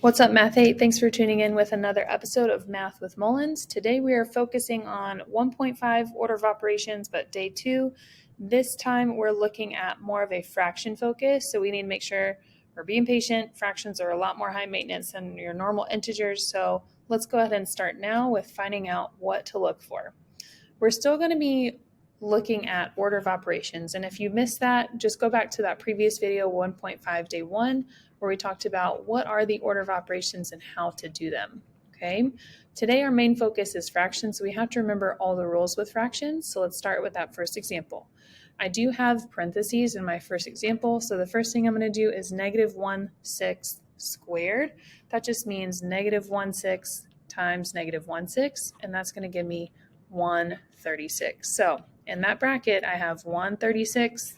What's up, Math 8? Thanks for tuning in with another episode of Math with Mullins. Today we are focusing on 1.5 order of operations, but day 2. This time we're looking at more of a fraction focus, so we need to make sure we're being patient. Fractions are a lot more high maintenance than your normal integers, so let's go ahead and start now with finding out what to look for. We're still going to be looking at order of operations, and if you missed that, just go back to that previous video, 1.5 day 1, where we talked about what are the order of operations and how to do them. Okay, today our main focus is fractions, so we have to remember all the rules with fractions. So let's start with that first example. I do have parentheses in my first example, so the first thing I'm going to do is negative 1/6 squared. That just means negative 1/6 times negative 1/6, and that's going to give me 136. So in that bracket, I have 136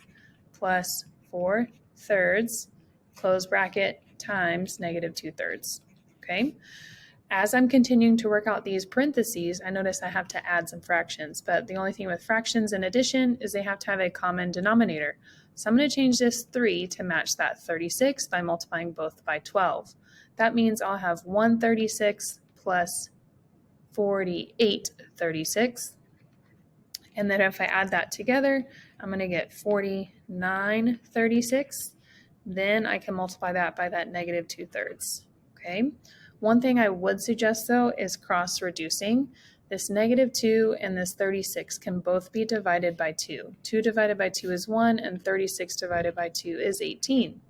plus 4/3, close bracket, times negative 2/3. Okay. As I'm continuing to work out these parentheses, I notice I have to add some fractions, but the only thing with fractions in addition is they have to have a common denominator. So I'm going to change this 3 to match that 36 by multiplying both by 12. That means I'll have 136 plus 48/36. And then if I add that together, I'm going to get 49/36. Then I can multiply that by that negative 2/3. Okay. One thing I would suggest though is cross reducing. This negative 2 and this 36 can both be divided by 2. 2 divided by 2 is 1, and 36 divided by 2 is 18.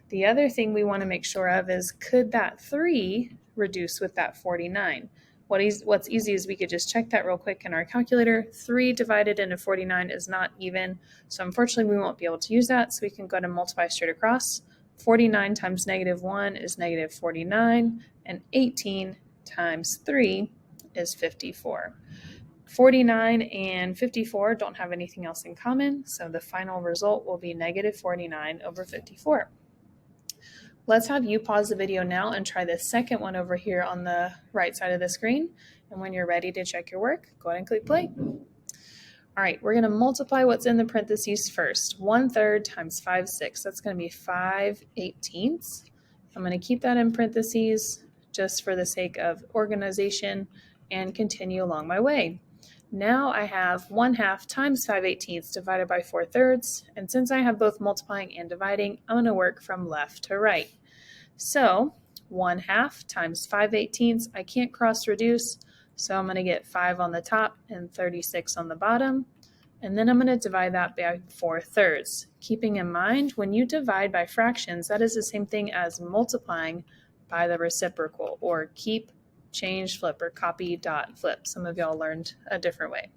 The other thing we want to make sure of is, could that 3 reduce with that 49? What's easy is we could just check that real quick in our calculator. 3 divided into 49 is not even, so unfortunately we won't be able to use that, so we can go ahead and multiply straight across. 49 times negative 1 is negative 49, and 18 times 3 is 54. 49 and 54 don't have anything else in common, so the final result will be negative 49 over 54. Let's have you pause the video now and try the second one over here on the right side of the screen. And when you're ready to check your work, go ahead and click play. All right, we're going to multiply what's in the parentheses first. 1/3 times 5/6. That's going to be 5/18. I'm going to keep that in parentheses just for the sake of organization and continue along my way. Now I have 1/2 times 5/18 divided by 4/3. And since I have both multiplying and dividing, I'm going to work from left to right. So 1/2 times 5/18, I can't cross reduce, so I'm going to get 5 on the top and 36 on the bottom. And then I'm going to divide that by 4/3. Keeping in mind, when you divide by fractions, that is the same thing as multiplying by the reciprocal, or keep, change, flip, or copy, dot, flip. Some of y'all learned a different way.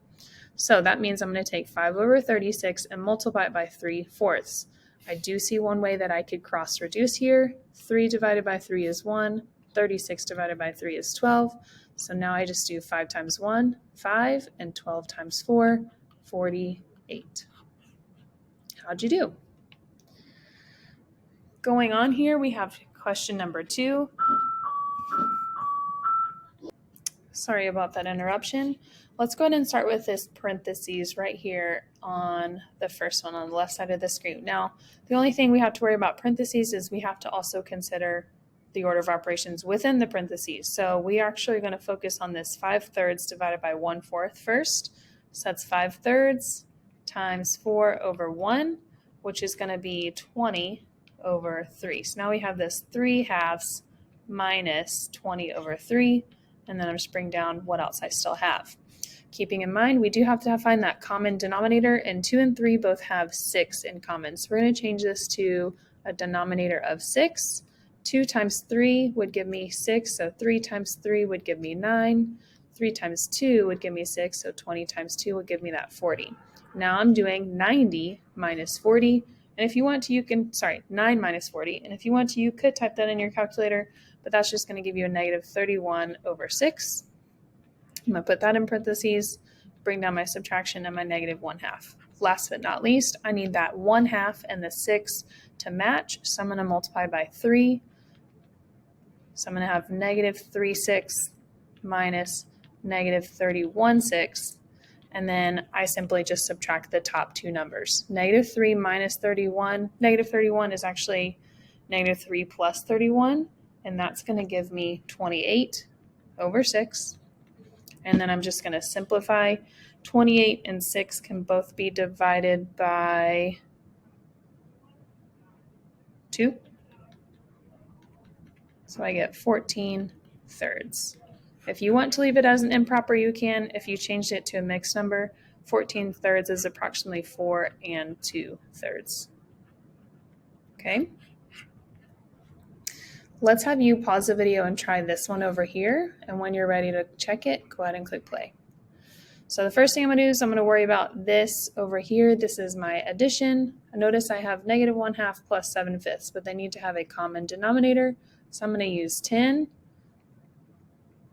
So that means I'm going to take 5 over 36 and multiply it by 3/4. I do see one way that I could cross reduce here. 3 divided by 3 is 1. 36 divided by 3 is 12. So now I just do 5 times 1, 5, and 12 times 4, 48. How'd you do? Going on here, we have question number 2. Sorry about that interruption. Let's go ahead and start with this parentheses right here on the first one on the left side of the screen. Now, the only thing we have to worry about parentheses is we have to also consider the order of operations within the parentheses. So we are actually going to focus on this 5/3 divided by 1/4 first. So that's 5/3 times 4 over 1, which is going to be 20 over 3. So now we have this 3/2 minus 20 over 3. And then I'm just bring down what else I still have. Keeping in mind, we do have to find that common denominator, and 2 and 3 both have 6 in common. So we're going to change this to a denominator of 6. 2 times 3 would give me 6, so 3 times 3 would give me 9. 3 times 2 would give me 6, so 20 times 2 would give me that 40. Now I'm doing 90 minus 40, and if you want to, 9 minus 40, and if you want to, you could type that in your calculator, but that's just going to give you a negative 31 over 6. I'm going to put that in parentheses, bring down my subtraction and my negative 1/2. Last but not least, I need that 1/2 and the 6 to match, so I'm going to multiply by 3. So I'm going to have negative 3/6 minus negative 31/6, and then I simply just subtract the top two numbers. Negative 3 minus 31, negative 31 is actually negative 3 plus 31, and that's going to give me 28 over 6. And then I'm just going to simplify. 28 and 6 can both be divided by 2. So I get 14 thirds. If you want to leave it as an improper, you can. If you changed it to a mixed number, 14 thirds is approximately 4 and 2 thirds. Okay. Let's have you pause the video and try this one over here. And when you're ready to check it, go ahead and click play. So the first thing I'm going to do is I'm going to worry about this over here. This is my addition. Notice I have negative 1/2 plus 7/5, but they need to have a common denominator. So I'm going to use 10.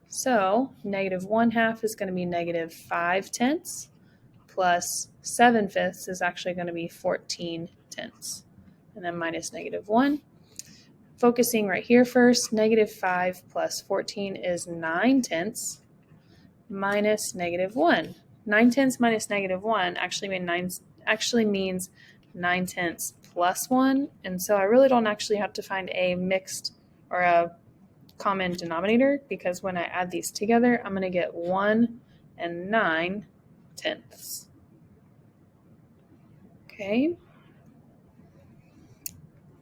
So negative 1/2 is going to be negative 5/10 plus 7/5 is actually going to be 14/10. And then minus negative 1. Focusing right here first, negative 5 plus 14 is 9/10 minus negative 1. 9/10 minus negative 1 actually means 9/10 plus 1. And so I really don't actually have to find a mixed or a common denominator, because when I add these together, I'm going to get 1 and 9/10. Okay.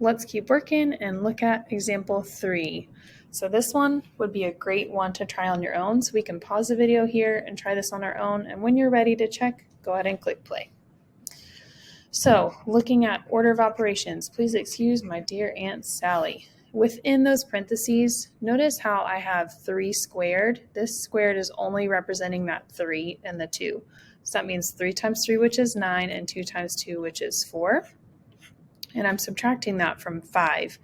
Let's keep working and look at example 3. So this one would be a great one to try on your own. So we can pause the video here and try this on our own. And when you're ready to check, go ahead and click play. So looking at order of operations, please excuse my dear Aunt Sally. Within those parentheses, notice how I have 3 squared. This squared is only representing that 3 and the 2. So that means 3 times 3, which is 9, and 2 times 2, which is 4. And I'm subtracting that from 5.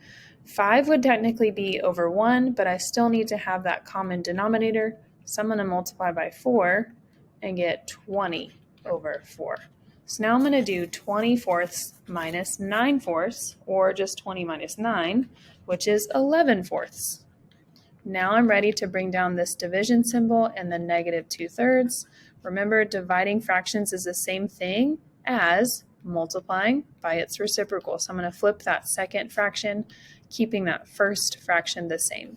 5 would technically be over 1, but I still need to have that common denominator. So I'm going to multiply by 4 and get 20 over 4. So now I'm going to do 20/4 minus 9/4, or just 20 minus 9, which is 11/4. Now I'm ready to bring down this division symbol and the negative 2/3. Remember, dividing fractions is the same thing as multiplying by its reciprocal. So I'm going to flip that second fraction, keeping that first fraction the same.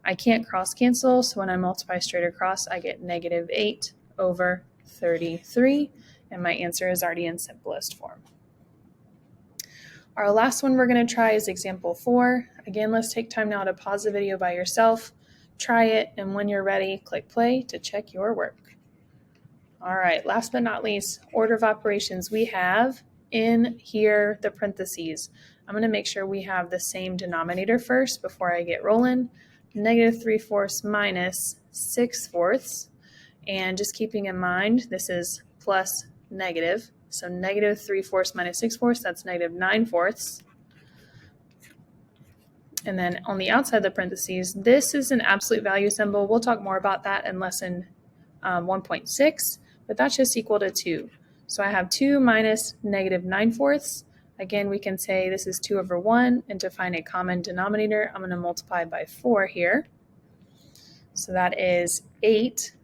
I can't cross cancel, so when I multiply straight across, I get negative 8 over 33, and my answer is already in simplest form. Our last one we're going to try is example 4. Again, let's take time now to pause the video by yourself, try it, and when you're ready, click play to check your work. All right, last but not least, order of operations. We have in here the parentheses. I'm going to make sure we have the same denominator first before I get rolling. Negative 3/4 minus 6/4. And just keeping in mind, this is plus negative. So negative 3/4 minus 6/4, that's negative 9/4. And then on the outside of the parentheses, this is an absolute value symbol. We'll talk more about that in lesson 1.6, but that's just equal to 2. So I have 2 minus negative 9/4. Again, we can say this is 2 over 1, and to find a common denominator, I'm going to multiply by 4 here. So that is 8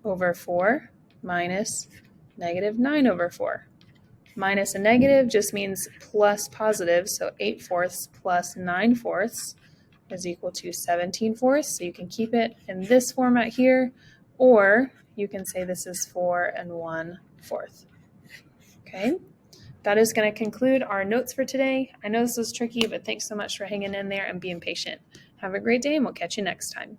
over 4 minus negative 9 over 4. Minus a negative just means plus positive, so 8/4 plus 9/4 is equal to 17/4. So you can keep it in this format here, or you can say this is 4 and 1/4. Okay, that is going to conclude our notes for today. I know this was tricky, but thanks so much for hanging in there and being patient. Have a great day, and we'll catch you next time.